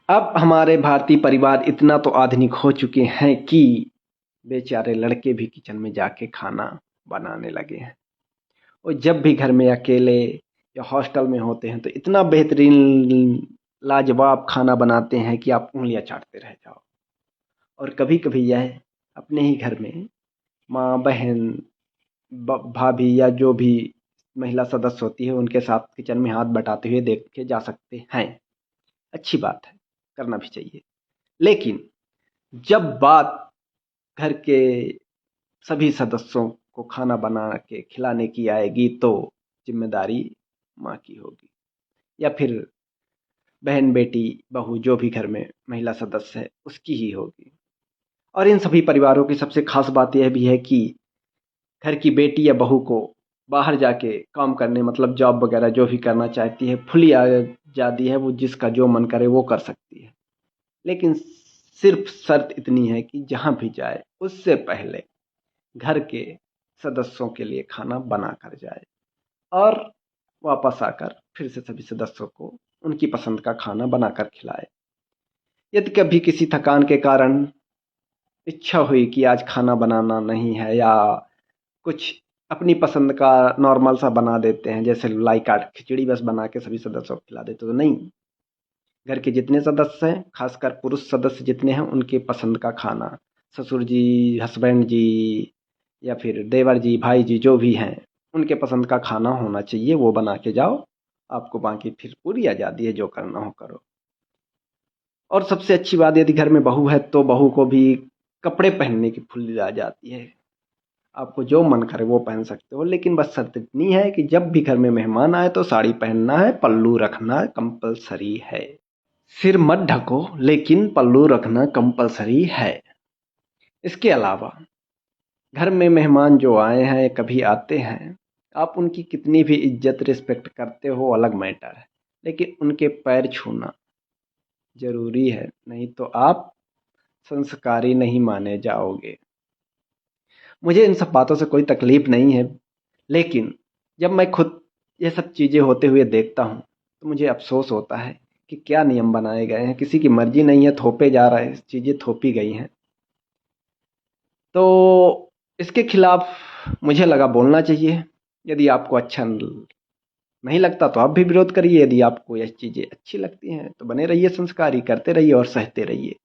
अब हमारे भारतीय परिवार इतना तो आधुनिक हो चुके हैं कि बेचारे लड़के भी किचन में जाके खाना बनाने लगे हैं। और जब भी घर में अकेले या हॉस्टल में होते हैं तो इतना बेहतरीन लाजवाब खाना बनाते हैं कि आप उँगलियां चाटते रह जाओ। और कभी कभी यह अपने ही घर में माँ बहन भाभी या जो भी महिला सदस्य होती है उनके साथ किचन में हाथ बटाते हुए देखे जा सकते हैं। अच्छी बात है, करना भी चाहिए। लेकिन जब बात घर के सभी सदस्यों को खाना बना के खिलाने की आएगी तो जिम्मेदारी माँ की होगी, या फिर बहन बेटी बहू जो भी घर में महिला सदस्य है उसकी ही होगी। और इन सभी परिवारों की सबसे खास बात यह भी है कि घर की बेटी या बहू को बाहर जाके काम करने मतलब जॉब वगैरह जो भी करना चाहती है खुली आज़ादी है, वो जिसका जो मन करे वो कर सकती है। लेकिन सिर्फ शर्त इतनी है कि जहाँ भी जाए उससे पहले घर के सदस्यों के लिए खाना बना कर जाए और वापस आकर फिर से सभी सदस्यों को उनकी पसंद का खाना बनाकर खिलाए। यदि कभी किसी थकान के कारण इच्छा हुई कि आज खाना बनाना नहीं है या कुछ अपनी पसंद का नॉर्मल सा बना देते हैं, जैसे लाइक आट खिचड़ी बस बना के सभी सदस्यों को खिला देते, तो नहीं, घर के जितने सदस्य हैं खासकर पुरुष सदस्य जितने हैं उनकी पसंद का खाना, ससुर जी, हस्बैंड जी या फिर देवर जी, भाई जी जो भी हैं उनके पसंद का खाना होना चाहिए, वो बना के जाओ। आपको बाकी फिर पूरी आज़ादी है, जो करना हो करो। और सबसे अच्छी बात, यदि घर में बहू है तो बहू को भी कपड़े पहनने की खुली आ जाती है। आपको जो मन करे वो पहन सकते हो, लेकिन बस शर्त इतनी है कि जब भी घर में मेहमान आए तो साड़ी पहनना है, पल्लू रखना कंपलसरी है। सिर मत ढको लेकिन पल्लू रखना कंपलसरी है। इसके अलावा घर में मेहमान जो आए हैं कभी आते हैं, आप उनकी कितनी भी इज्जत रिस्पेक्ट करते हो अलग मैटर है, लेकिन उनके पैर छूना जरूरी है, नहीं तो आप संस्कारी नहीं माने जाओगे। मुझे इन सब बातों से कोई तकलीफ नहीं है, लेकिन जब मैं खुद ये सब चीज़ें होते हुए देखता हूँ तो मुझे अफसोस होता है कि क्या नियम बनाए गए हैं, किसी की मर्जी नहीं है, थोपे जा रहे हैं, चीज़ें थोपी गई हैं। तो इसके खिलाफ मुझे लगा बोलना चाहिए। यदि आपको अच्छा नहीं लगता तो आप भी विरोध करिए, यदि आपको यह चीज़ें अच्छी लगती हैं तो बने रहिए संस्कारी, करते रहिए और सहते रहिए।